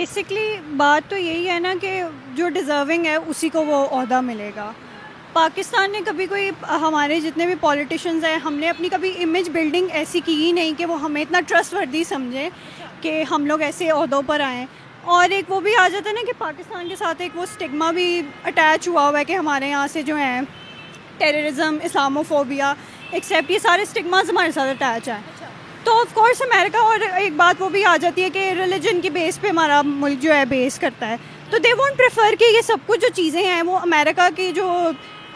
Basically बात तो यही है ना कि जो डिज़र्विंग है उसी को वो ओहदा मिलेगा। पाकिस्तान ने कभी कोई हमारे जितने भी पॉलिटिशियंस हैं, हमने अपनी कभी इमेज बिल्डिंग ऐसी की ही नहीं कि वो हमें इतना ट्रस्टवर्दी समझे कि हम लोग ऐसे ओहदों पर आएँ। और एक वो भी आ जाता है ना कि पाकिस्तान के साथ एक वो स्टिग्मा भी अटैच हुआ हुआ है कि हमारे यहाँ से जो है टेररिज्म, इस्लामोफोबिया, एक्सेप्ट ये सारे स्टिग्मास हमारे साथ अटैच हैं। तो ऑफ कोर्स अमेरिका, और एक बात वो भी आ जाती है कि रिलीजन की बेस पे हमारा मुल्क जो है बेस करता है, तो दे वोंट प्रेफर कि ये सब कुछ जो चीज़ें हैं वो अमेरिका की जो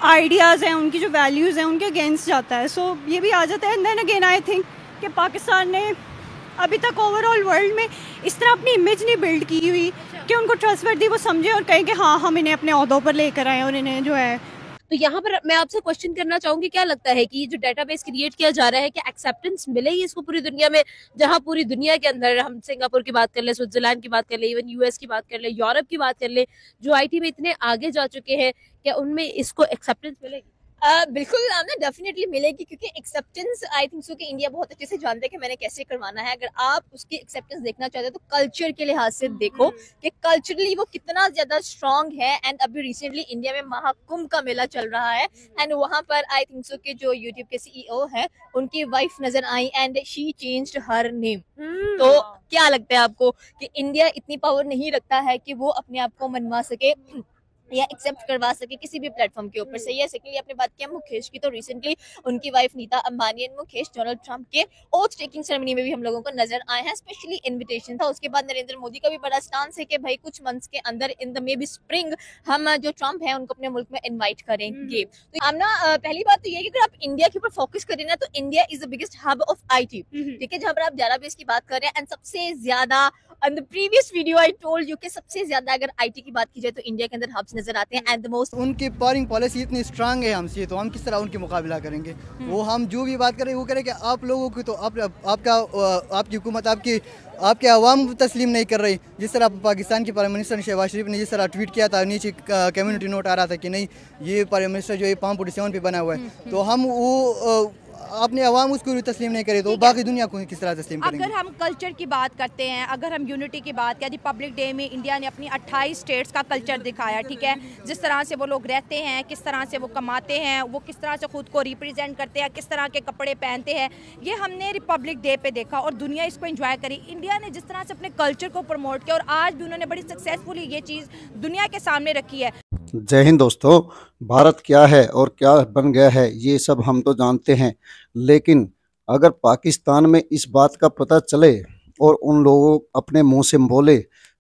आइडियाज़ हैं, उनकी जो वैल्यूज़ हैं, उनके अगेंस्ट जाता है। सो ये भी आ जाता है। And then again I think कि पाकिस्तान ने अभी तक ओवरऑल वर्ल्ड में इस तरह अपनी इमेज नहीं बिल्ड की हुई कि उनको ट्रस्टवर्दी वो समझे और कहें कि हाँ हम इन्हें अपने ओहदों पर लेकर आएँ और इन्हें जो है। तो यहाँ पर मैं आपसे क्वेश्चन करना चाहूंगी, क्या लगता है कि जो डेटाबेस क्रिएट किया जा रहा है, क्या एक्सेप्टेंस मिलेगी इसको पूरी दुनिया में? जहाँ पूरी दुनिया के अंदर हम सिंगापुर की बात कर ले, स्विट्जरलैंड की बात कर ले, इवन यूएस की बात कर ले, यूरोप की बात कर ले, जो आईटी में इतने आगे जा चुके हैं, क्या उनमें इसको एक्सेप्टेंस मिलेगी? बिल्कुल ना, डेफिनेटली मिलेगी, क्योंकि एक्सेप्टेंस आई थिंक सो कि इंडिया बहुत अच्छे से जानते हैं कि मैंने कैसे करवाना है। अगर आप उसकी एक्सेप्टेंस देखना चाहते हो तो कल्चर के लिहाज से देखो कि कल्चरली वो कितना ज्यादा स्ट्रांग है। एंड अभी रिसेंटली इंडिया में महाकुंभ का मेला चल रहा है, एंड वहां पर आई थिंक सो कि जो यूट्यूब के सीईओ है उनकी वाइफ नजर आई and she changed her name. तो क्या लगता है आपको कि इंडिया इतनी पावर नहीं रखता है कि वो अपने आप को मनवा सके या एक्सेप्ट करवा सके किसी भी प्लेटफॉर्म के ऊपर से? ये सेकंडली आपने बात किया मुकेश की, तो रिसेंटली उनकी wife Nita Ambani and Mukesh Donald Trump के ओथ टेकिंग सेरेमनी में भी हम लोगों को नजर आए हैं। स्पेशली इनविटेशन था। उसके बाद नरेंद्र मोदी का भी बड़ा स्टांस है कि भाई कुछ मंथ्स के अंदर in the may be spring हम जो ट्रंप है उनको अपने मुल्क में इन्वाइट करेंगे। तो हम ना पहली बात तो ये कि अगर आप इंडिया के ऊपर फोकस करें ना, तो India is the biggest hub of IT, ठीक है, जहां पर आप डेटाबेस की बात कर रहे हैं। एंड सबसे ज्यादा on the previous video I told you कि सबसे ज्यादा अगर IT की बात की जाए तो इंडिया के अंदर हब्स नजर आते हैं। एंड द मोस्ट उनकी फॉरेन पॉलिसी इतनी स्ट्रांग है हमसे, तो हम किस तरह उनकी मुकाबला करेंगे? वो हम जो भी बात करें वो करें कि आप लोगों की तो आपकी हुकूमत आपके अवाम तस्लीम नहीं कर रही। जिस तरह पाकिस्तान के प्राइम मिनिस्टर शहबाज शरीफ ने जिस तरह ट्वीट किया था, नीचे कम्युनिटी नोट आ रहा था कि नहीं ये प्राइम मिनिस्टर जो है 547 पे बना हुआ है, तो हम वो अपने अवाम उसको तस्लीम नहीं करे तो बाकी दुनिया को किस तरह तस्लीम करेंगे? अगर हम कल्चर की बात करते हैं, अगर हम यूनिटी की बात करें, रिपब्लिक डे में इंडिया ने अपनी 28 स्टेट्स का कल्चर दिखाया, ठीक है, जिस तरह से वो लोग रहते हैं, किस तरह से वो कमाते हैं, वो किस तरह से खुद को रिप्रेजेंट करते हैं, किस तरह के कपड़े पहनते हैं, ये हमने रिपब्लिक डे पे देखा और दुनिया इसको एंजॉय करी। इंडिया ने जिस तरह से अपने कल्चर को प्रमोट किया और आज भी उन्होंने बड़ी सक्सेसफुली ये चीज़ दुनिया के सामने रखी है। जय हिंद दोस्तों। भारत क्या है और क्या बन गया है ये सब हम तो जानते हैं, लेकिन अगर पाकिस्तान में इस बात का पता चले और उन लोगों अपने मुंह से बोले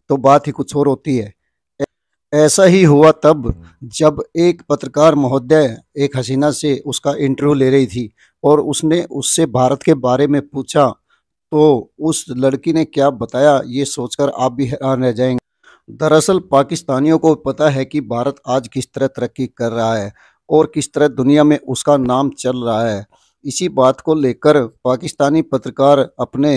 तो बात ही कुछ और होती है। ऐसा ही हुआ तब जब एक पत्रकार महोदय एक हसीना से उसका इंटरव्यू ले रही थी और उसने उससे भारत के बारे में पूछा, तो उस लड़की ने क्या बताया ये सोचकर आप भी हैरान रह जाएंगे। दरअसल पाकिस्तानियों को पता है कि भारत आज किस तरह तरक्की कर रहा है और किस तरह दुनिया में उसका नाम चल रहा है। इसी बात को लेकर पाकिस्तानी पत्रकार अपने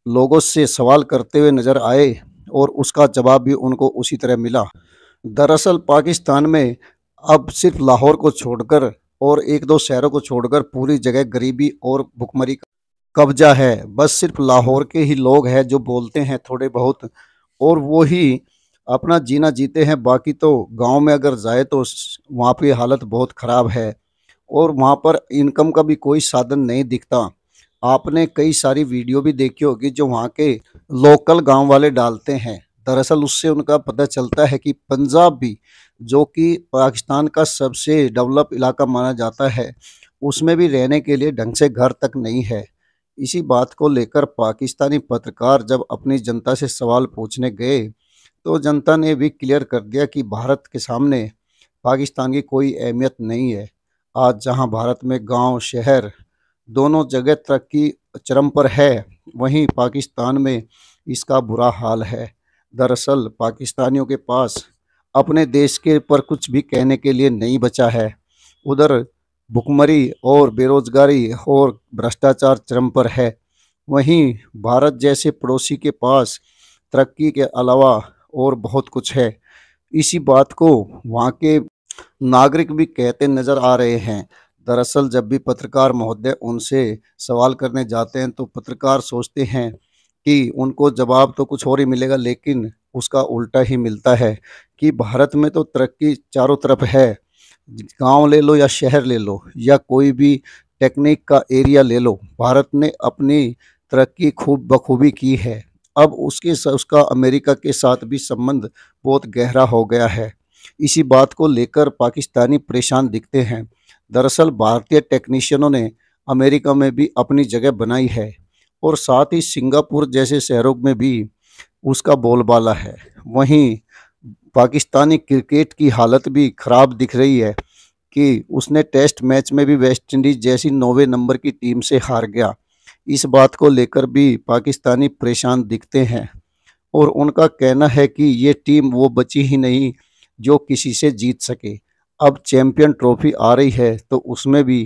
लोगों से सवाल करते हुए नज़र आए और उसका जवाब भी उनको उसी तरह मिला। दरअसल पाकिस्तान में अब सिर्फ लाहौर को छोड़कर और एक दो शहरों को छोड़कर पूरी जगह गरीबी और भुखमरी का कब्जा है। बस सिर्फ लाहौर के ही लोग हैं जो बोलते हैं थोड़े बहुत और वो ही अपना जीना जीते हैं। बाकी तो गांव में अगर जाए तो वहाँ पे हालत बहुत ख़राब है और वहाँ पर इनकम का भी कोई साधन नहीं दिखता। आपने कई सारी वीडियो भी देखी होगी जो वहाँ के लोकल गांव वाले डालते हैं। दरअसल उससे उनका पता चलता है कि पंजाब भी, जो कि पाकिस्तान का सबसे डेवलप इलाका माना जाता है, उसमें भी रहने के लिए ढंग से घर तक नहीं है। इसी बात को लेकर पाकिस्तानी पत्रकार जब अपनी जनता से सवाल पूछने गए तो जनता ने भी क्लियर कर दिया कि भारत के सामने पाकिस्तान की कोई अहमियत नहीं है। आज जहां भारत में गांव शहर दोनों जगह तरक्की चरम पर है, वहीं पाकिस्तान में इसका बुरा हाल है। दरअसल पाकिस्तानियों के पास अपने देश के ऊपर कुछ भी कहने के लिए नहीं बचा है। उधर भुखमरी और बेरोजगारी और भ्रष्टाचार चरम पर है, वहीं भारत जैसे पड़ोसी के पास तरक्की के अलावा और बहुत कुछ है। इसी बात को वहाँ के नागरिक भी कहते नज़र आ रहे हैं। दरअसल जब भी पत्रकार महोदय उनसे सवाल करने जाते हैं तो पत्रकार सोचते हैं कि उनको जवाब तो कुछ और ही मिलेगा, लेकिन उसका उल्टा ही मिलता है कि भारत में तो तरक्की चारों तरफ है। गांव ले लो या शहर ले लो या कोई भी टेक्निक का एरिया ले लो, भारत ने अपनी तरक्की खूब बखूबी की है। अब उसका अमेरिका के साथ भी संबंध बहुत गहरा हो गया है। इसी बात को लेकर पाकिस्तानी परेशान दिखते हैं। दरअसल भारतीय टेक्नीशियनों ने अमेरिका में भी अपनी जगह बनाई है और साथ ही सिंगापुर जैसे शहरों में भी उसका बोलबाला है। वहीं पाकिस्तानी क्रिकेट की हालत भी खराब दिख रही है कि उसने टेस्ट मैच में भी वेस्ट इंडीज जैसी 9वें नंबर की टीम से हार गया। इस बात को लेकर भी पाकिस्तानी परेशान दिखते हैं और उनका कहना है कि ये टीम वो बची ही नहीं जो किसी से जीत सके। अब चैंपियन ट्रॉफी आ रही है तो उसमें भी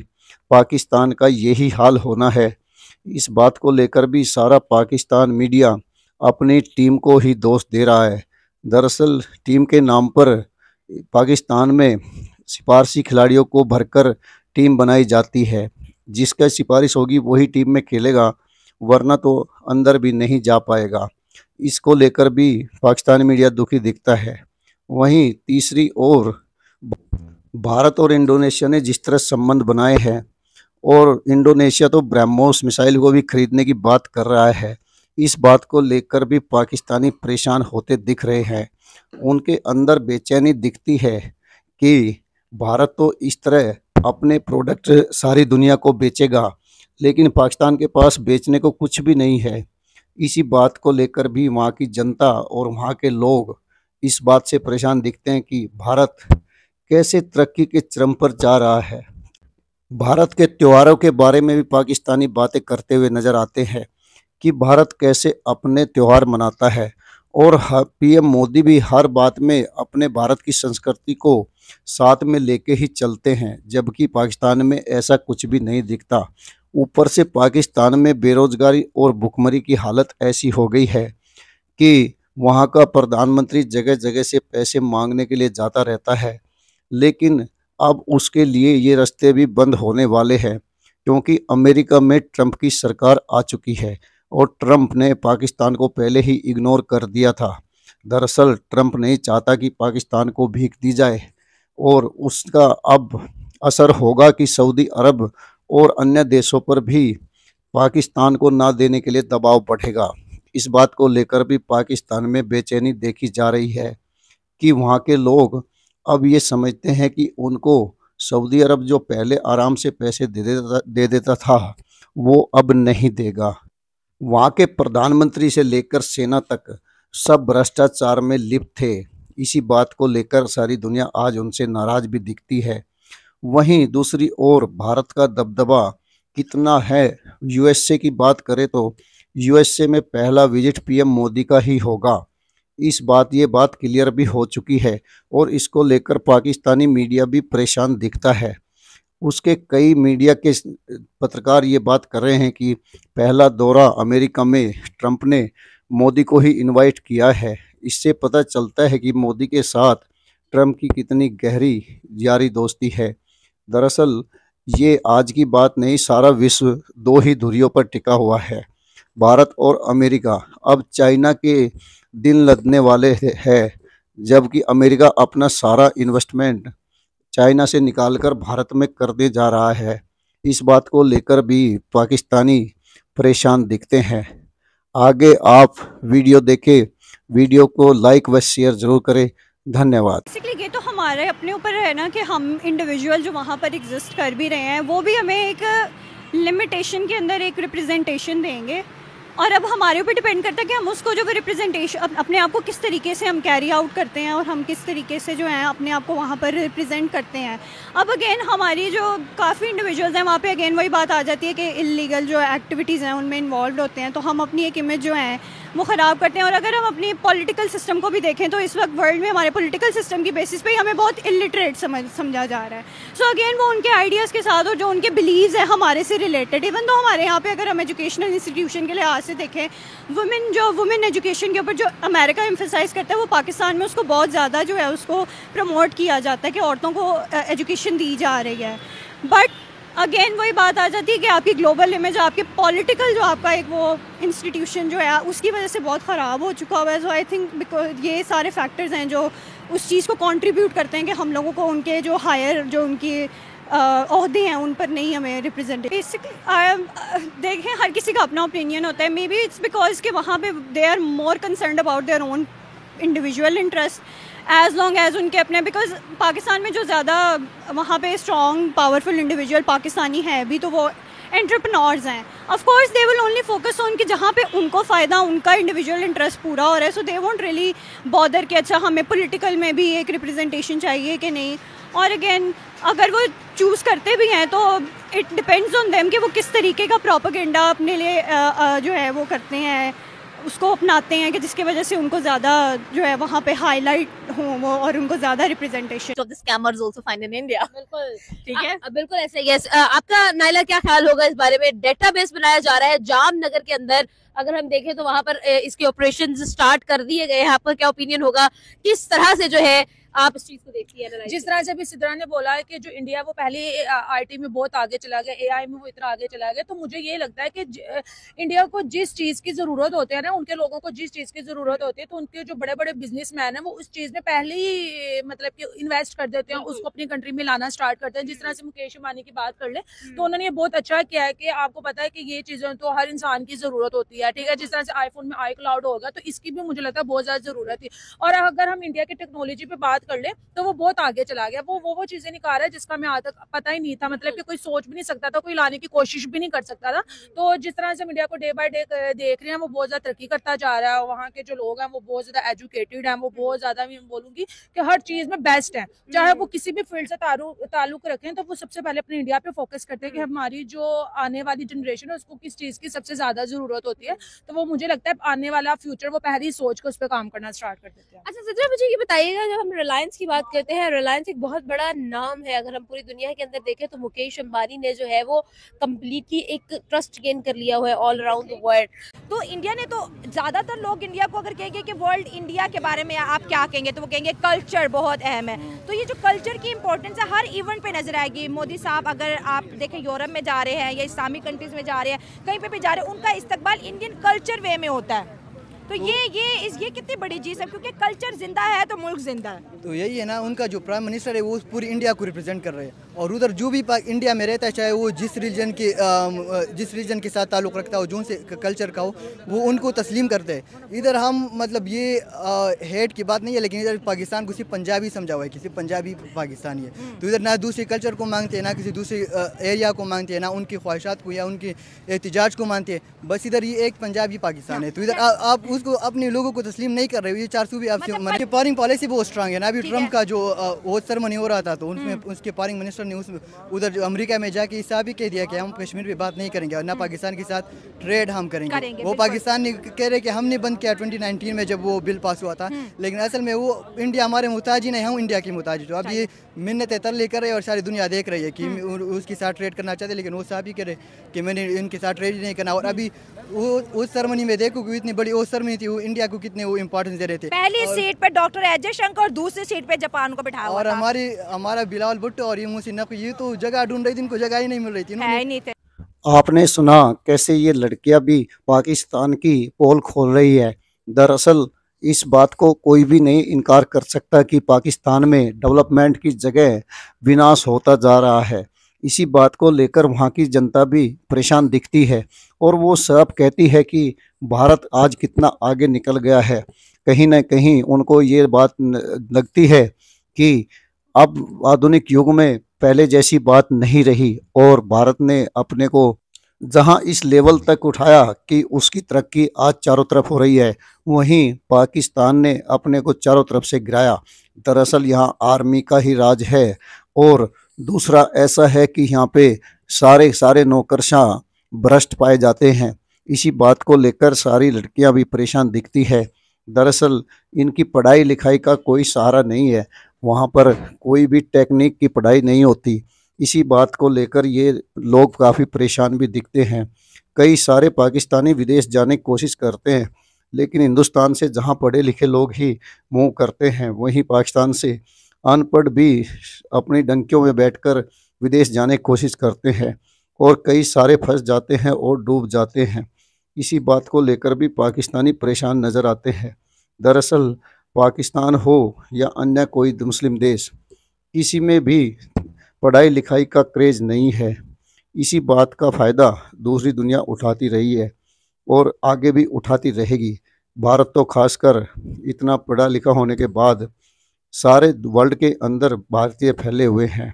पाकिस्तान का यही हाल होना है। इस बात को लेकर भी सारा पाकिस्तान मीडिया अपनी टीम को ही दोष दे रहा है। दरअसल टीम के नाम पर पाकिस्तान में सिफारशी खिलाड़ियों को भरकर टीम बनाई जाती है। जिसका सिफारिश होगी वही टीम में खेलेगा, वरना तो अंदर भी नहीं जा पाएगा। इसको लेकर भी पाकिस्तानी मीडिया दुखी दिखता है। वहीं तीसरी ओर भारत और इंडोनेशिया ने जिस तरह संबंध बनाए हैं और इंडोनेशिया तो ब्रह्मोस मिसाइल को भी खरीदने की बात कर रहा है, इस बात को लेकर भी पाकिस्तानी परेशान होते दिख रहे हैं। उनके अंदर बेचैनी दिखती है कि भारत तो इस तरह अपने प्रोडक्ट सारी दुनिया को बेचेगा, लेकिन पाकिस्तान के पास बेचने को कुछ भी नहीं है। इसी बात को लेकर भी वहाँ की जनता और वहाँ के लोग इस बात से परेशान दिखते हैं कि भारत कैसे तरक्की के चरम पर जा रहा है। भारत के त्योहारों के बारे में भी पाकिस्तानी बातें करते हुए नजर आते हैं कि भारत कैसे अपने त्यौहार मनाता है और पीएम मोदी भी हर बात में अपने भारत की संस्कृति को साथ में लेके ही चलते हैं, जबकि पाकिस्तान में ऐसा कुछ भी नहीं दिखता। ऊपर से पाकिस्तान में बेरोजगारी और भुखमरी की हालत ऐसी हो गई है कि वहाँ का प्रधानमंत्री जगह जगह से पैसे मांगने के लिए जाता रहता है, लेकिन अब उसके लिए ये रास्ते भी बंद होने वाले हैं क्योंकि अमेरिका में ट्रंप की सरकार आ चुकी है और ट्रंप ने पाकिस्तान को पहले ही इग्नोर कर दिया था। दरअसल ट्रंप नहीं चाहता कि पाकिस्तान को भीख दी जाए और उसका अब असर होगा कि सऊदी अरब और अन्य देशों पर भी पाकिस्तान को ना देने के लिए दबाव बढ़ेगा। इस बात को लेकर भी पाकिस्तान में बेचैनी देखी जा रही है कि वहाँ के लोग अब ये समझते हैं कि उनको सऊदी अरब जो पहले आराम से पैसे दे देता था वो अब नहीं देगा। वहाँ के प्रधानमंत्री से लेकर सेना तक सब भ्रष्टाचार में लिप्त थे। इसी बात को लेकर सारी दुनिया आज उनसे नाराज भी दिखती है। वहीं दूसरी ओर भारत का दबदबा कितना है, यूएसए की बात करें तो यूएसए में पहला विजिट पीएम मोदी का ही होगा। ये बात क्लियर भी हो चुकी है और इसको लेकर पाकिस्तानी मीडिया भी परेशान दिखता है। उसके कई मीडिया के पत्रकार ये बात कर रहे हैं कि पहला दौरा अमेरिका में ट्रंप ने मोदी को ही इनवाइट किया है। इससे पता चलता है कि मोदी के साथ ट्रंप की कितनी गहरी यारी दोस्ती है। दरअसल ये आज की बात नहीं, सारा विश्व दो ही धुरियों पर टिका हुआ है, भारत और अमेरिका। अब चाइना के दिन लदने वाले हैं, जबकि अमेरिका अपना सारा इन्वेस्टमेंट चाइना से निकालकर भारत में करने जा रहा है। इस बात को लेकर भी पाकिस्तानी परेशान दिखते हैं। आगे आप वीडियो देखें, वीडियो को लाइक व शेयर जरूर करें। धन्यवाद। बेसिकली ये तो हमारे अपने ऊपर है ना कि हम इंडिविजुअल जो वहाँ पर एग्जिस्ट कर भी रहे हैं वो भी हमें एक लिमिटेशन के अंदर एक रिप्रेजेंटेशन देंगे, और अब हमारे ऊपर डिपेंड करता है कि हम उसको जो रिप्रेजेंटेशन अपने आप को किस तरीके से हम कैरी आउट करते हैं और हम किस तरीके से जो है अपने आप को वहाँ पर रिप्रेजेंट करते हैं। अब अगेन हमारी जो काफ़ी इंडिविजुअल्स हैं वहाँ पे अगेन वही बात आ जाती है कि इलीगल जो एक्टिविटीज़ हैं उनमें इन्वॉल्व होते हैं, तो हम अपनी एक इमेज जो है वो ख़राब करते हैं। और अगर हम अपनी पॉलिटिकल सिस्टम को भी देखें तो इस वक्त वर्ल्ड में हमारे पॉलिटिकल सिस्टम की बेसिस पे ही हमें बहुत इलिटरेट समझा जा रहा है। सो अगेन वो उनके आइडियाज़ के साथ और जो उनके बिलीव्स हैं हमारे से रिलेटेड, इवन तो हमारे यहाँ पे अगर हम एजुकेशनल इंस्टीट्यूशन के लिहाज से देखें, वुमेन एजुकेशन के ऊपर जो अमेरिका एम्फेसाइज करता है वो पाकिस्तान में उसको बहुत ज़्यादा जो है उसको प्रमोट किया जाता है कि औरतों को एजुकेशन दी जा रही है। बट अगेन वही बात आ जाती है कि आपकी ग्लोबल इमेज, आपके पॉलिटिकल जो आपका एक वो इंस्टीट्यूशन जो है उसकी वजह से बहुत ख़राब हो चुका हुआ है। सो आई थिंक बिकॉज ये सारे फैक्टर्स हैं जो उस चीज़ को कंट्रीब्यूट करते हैं कि हम लोगों को उनके जो हायर जो उनकी ओहदे हैं उन पर नहीं हमें रिप्रेजेंट। बेसिकली देखें, हर किसी का अपना ओपिनियन होता है। मे बी इट्स बिकॉज कि वहाँ पे they are more concerned about their own individual interest as long as उनके अपने, बिकॉज पाकिस्तान में जो ज़्यादा वहाँ पे स्ट्रॉन्ग पावरफुल इंडिविजुअल पाकिस्तानी है भी तो वो एंटरप्रेन्योर्स हैं। Of course they will only focus on कि जहाँ पे उनको फ़ायदा, उनका इंडिविजुअल इंटरेस्ट पूरा हो रहा है। सो दे वोंट रियली बॉदर कि अच्छा हमें पॉलिटिकल में भी एक रिप्रेजेंटेशन चाहिए कि नहीं। और अगेन अगर वो चूज़ करते भी हैं तो इट डिपेंड्स ऑन देम कि वो किस तरीके का प्रोपेगेंडा अपने लिए जो है वो करते हैं, उसको अपनाते हैं कि जिसकी वजह से उनको ज़्यादा जो है वहाँ पे हाईलाइट हो वो और उनको ज़्यादा representation. of the scammers also find in India. बिल्कुल ठीक है। बिल्कुल ऐसा ही है। आपका नाइला क्या ख्याल होगा इस बारे में? डेटाबेस बनाया जा रहा है जामनगर के अंदर, अगर हम देखें तो वहां पर इसके ऑपरेशन स्टार्ट कर दिए गए हैं। आपका क्या ओपिनियन होगा, किस तरह से जो है आप इस चीज को देखती है? जिस तरह से अभी सिद्रा ने बोला है कि जो इंडिया वो पहले आईटी में बहुत आगे चला गया, एआई में वो इतना आगे चला गया, तो मुझे ये लगता है कि इंडिया को जिस चीज की जरूरत होती है ना, उनके लोगों को जिस चीज की जरूरत होती है, तो उनके जो बड़े बड़े बिजनेसमैन है वो उस चीज में पहले ही मतलब कि इन्वेस्ट कर देते हैं, उसको अपनी कंट्री में लाना स्टार्ट करते हैं। जिस तरह से मुकेश अंबानी की बात कर ले तो उन्होंने ये बहुत अच्छा किया है कि आपको पता है कि ये चीजें तो हर इंसान की जरूरत होती है, ठीक है। जिस तरह से आईफोन में आई क्लाउड होगा तो इसकी भी मुझे लगता है बहुत ज्यादा जरूरत है। और अगर हम इंडिया की टेक्नोलॉजी पे बात कर ले तो वो बहुत आगे चला गया। वो चीजें निकाल रहा है जिसका हमें आज तक पता ही नहीं था, मतलब कि कोई सोच भी नहीं सकता था, कोई लाने की कोशिश भी नहीं कर सकता था। तो जिस तरह से हम इंडिया को डे बाय डे देख रहे हैं वो बहुत ज्यादा तरक्की करता जा रहा है। वहाँ के जो लोग हैं वो बहुत ज्यादा एजुकेटेड हैं, वो बहुत ज्यादा, मैं बोलूंगी कि हर चीज में बेस्ट है। चाहे वो किसी भी फील्ड से ताल्लुक रखें तो वो सबसे पहले अपने इंडिया पे फोकस करते हैं कि हमारी जो आने वाली जनरेशन है उसको किस चीज की सबसे ज्यादा जरूरत होती है। तो वो मुझे लगता है आने वाला फ्यूचर वो पहले ही सोच कर उस पर काम करना स्टार्ट कर देते हैं। अच्छा सिद्रा, मुझे ये बताइएगा, जब हम रिलायंस की बात करते हैं, रिलायंस एक बहुत बड़ा नाम है। अगर हम पूरी दुनिया के अंदर देखें तो मुकेश अंबानी ने जो है वो कम्प्लीटली एक ट्रस्ट गेन कर लिया हुआ है ऑल अराउंड द वर्ल्ड। तो इंडिया ने तो ज़्यादातर लोग इंडिया को अगर कहेंगे कि वर्ल्ड इंडिया के बारे में आप क्या कहेंगे तो वो कहेंगे कल्चर बहुत अहम है। तो ये जो कल्चर की इंपॉर्टेंस है हर इवेंट पे नजर आएगी। मोदी साहब अगर आप देखें यूरोप में जा रहे हैं या इस्लामिक कंट्रीज में जा रहे हैं, कहीं पे भी जा रहे हैं, उनका इस्तकबाल इंडियन कल्चर वे में होता है। तो ये कितनी बड़ी चीज़ है, क्योंकि कल्चर जिंदा है तो मुल्क जिंदा है। तो यही है ना, उनका जो प्राइम मिनिस्टर है वो पूरी इंडिया को रिप्रेजेंट कर रहे हैं। और उधर जो भी इंडिया में रहता है, चाहे वो जिस रीजन के साथ ताल्लुक़ रखता हो, जो से कल्चर का हो, वो उनको तस्लीम करते हैं। इधर हम मतलब ये हेट की बात नहीं है, लेकिन इधर पाकिस्तान को सिर्फ पंजाबी समझा हुआ है कि सिर्फ पंजाबी पाकिस्तानी है। तो इधर ना दूसरे कल्चर को मांगते हैं, ना किसी दूसरे एरिया को मांगते हैं, ना उनकी ख्वाहिशात को या उनके एहतिजाज को मानते हैं। बस इधर ये एक पंजाबी पाकिस्तान है। तो इधर आप उसको अपने लोगों को तस्लीम नहीं कर रहे हो। ये 400 भी आपसे पारिंग पॉलिसी बहुत स्ट्रांग है ना। अभी ट्रम्प का जो वो सेरेमनी हो रहा था तो उसमें उसके पारिंग मिनिस्टर ने उधर जो अमेरिका में जाके इस भी कह दिया कि हम कश्मीर पे बात नहीं करेंगे और ना पाकिस्तान के साथ ट्रेड हम करेंगे। वो पाकिस्तान ने कह रहे कि हमने बंद किया 2019 में जब वो बिल पास हुआ था, लेकिन असल में वो इंडिया हमारे मुहताज ही नहीं, हम इंडिया की मुहताज। तो अब ये मिन्नतें तरले कर रहे और सारी दुनिया देख रही है कि उसके साथ ट्रेड करना चाहते, लेकिन वो साहब ही कह रहे कि मैंने इनके साथ ट्रेड नहीं करना। और अभी वो उस सेरेमनी में देखो कि इतनी बड़ी वो सेरेमनी थी, वो इंडिया को कितने वो इम्पोर्टेंस दे रहे थे। पहली सीट पे डॉक्टर अजय शंकर और दूसरी सीट पे जापान को बिठाया और हमारा बिलावल भुट्टो और ये मुहसिन नकवी, ये तो जगह ढूंढ रही थी, इनको जगह ही नहीं मिल रही थी। आपने सुना कैसे ये लड़कियां भी पाकिस्तान की पोल खोल रही है। दरअसल इस बात को कोई भी नहीं इनकार कर सकता कि पाकिस्तान में डेवलपमेंट की जगह विनाश होता जा रहा है। इसी बात को लेकर वहाँ की जनता भी परेशान दिखती है और वो सब कहती है कि भारत आज कितना आगे निकल गया है। कहीं ना कहीं उनको ये बात लगती है कि अब आधुनिक युग में पहले जैसी बात नहीं रही और भारत ने अपने को जहां इस लेवल तक उठाया कि उसकी तरक्की आज चारों तरफ हो रही है, वहीं पाकिस्तान ने अपने को चारों तरफ से गिराया। दरअसल यहाँ आर्मी का ही राज है और दूसरा ऐसा है कि यहाँ पे सारे नौकरशां भ्रष्ट पाए जाते हैं। इसी बात को लेकर सारी लड़कियां भी परेशान दिखती है। दरअसल इनकी पढ़ाई लिखाई का कोई सहारा नहीं है, वहाँ पर कोई भी टेक्निक की पढ़ाई नहीं होती। इसी बात को लेकर ये लोग काफ़ी परेशान भी दिखते हैं। कई सारे पाकिस्तानी विदेश जाने की कोशिश करते हैं, लेकिन हिंदुस्तान से जहाँ पढ़े लिखे लोग ही मूव करते हैं, वहीं पाकिस्तान से अनपढ़ भी अपनी डंकियों में बैठकर विदेश जाने की कोशिश करते हैं और कई सारे फंस जाते हैं और डूब जाते हैं। इसी बात को लेकर भी पाकिस्तानी परेशान नज़र आते हैं। दरअसल पाकिस्तान हो या अन्य कोई मुस्लिम देश, किसी में भी पढ़ाई लिखाई का क्रेज़ नहीं है। इसी बात का फ़ायदा दूसरी दुनिया उठाती रही है और आगे भी उठाती रहेगी। भारत तो खासकर इतना पढ़ा लिखा होने के बाद सारे वर्ल्ड के अंदर भारतीय फैले हुए हैं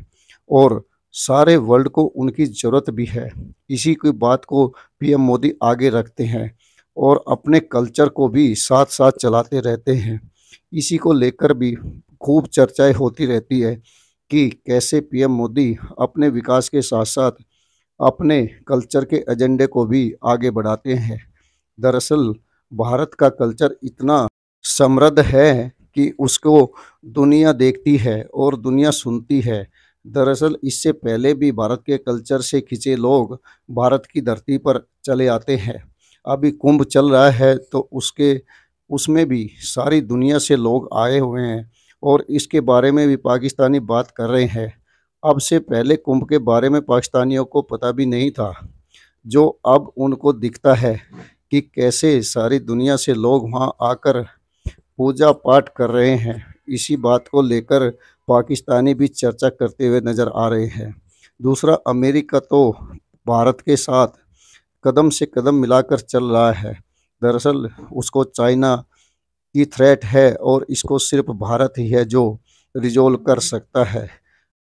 और सारे वर्ल्ड को उनकी ज़रूरत भी है। इसी की बात को पीएम मोदी आगे रखते हैं और अपने कल्चर को भी साथ साथ चलाते रहते हैं। इसी को लेकर भी खूब चर्चाएं होती रहती है कि कैसे पीएम मोदी अपने विकास के साथ साथ अपने कल्चर के एजेंडे को भी आगे बढ़ाते हैं। दरअसल भारत का कल्चर इतना समृद्ध है कि उसको दुनिया देखती है और दुनिया सुनती है। दरअसल इससे पहले भी भारत के कल्चर से खिंचे लोग भारत की धरती पर चले आते हैं। अभी कुंभ चल रहा है तो उसमें भी सारी दुनिया से लोग आए हुए हैं और इसके बारे में भी पाकिस्तानी बात कर रहे हैं। अब से पहले कुंभ के बारे में पाकिस्तानियों को पता भी नहीं था, जो अब उनको दिखता है कि कैसे सारी दुनिया से लोग वहां आकर पूजा पाठ कर रहे हैं। इसी बात को लेकर पाकिस्तानी भी चर्चा करते हुए नज़र आ रहे हैं। दूसरा, अमेरिका तो भारत के साथ कदम से कदम मिलाकर चल रहा है। दरअसल उसको चाइना की थ्रेट है और इसको सिर्फ भारत ही है जो रिजोल्व कर सकता है।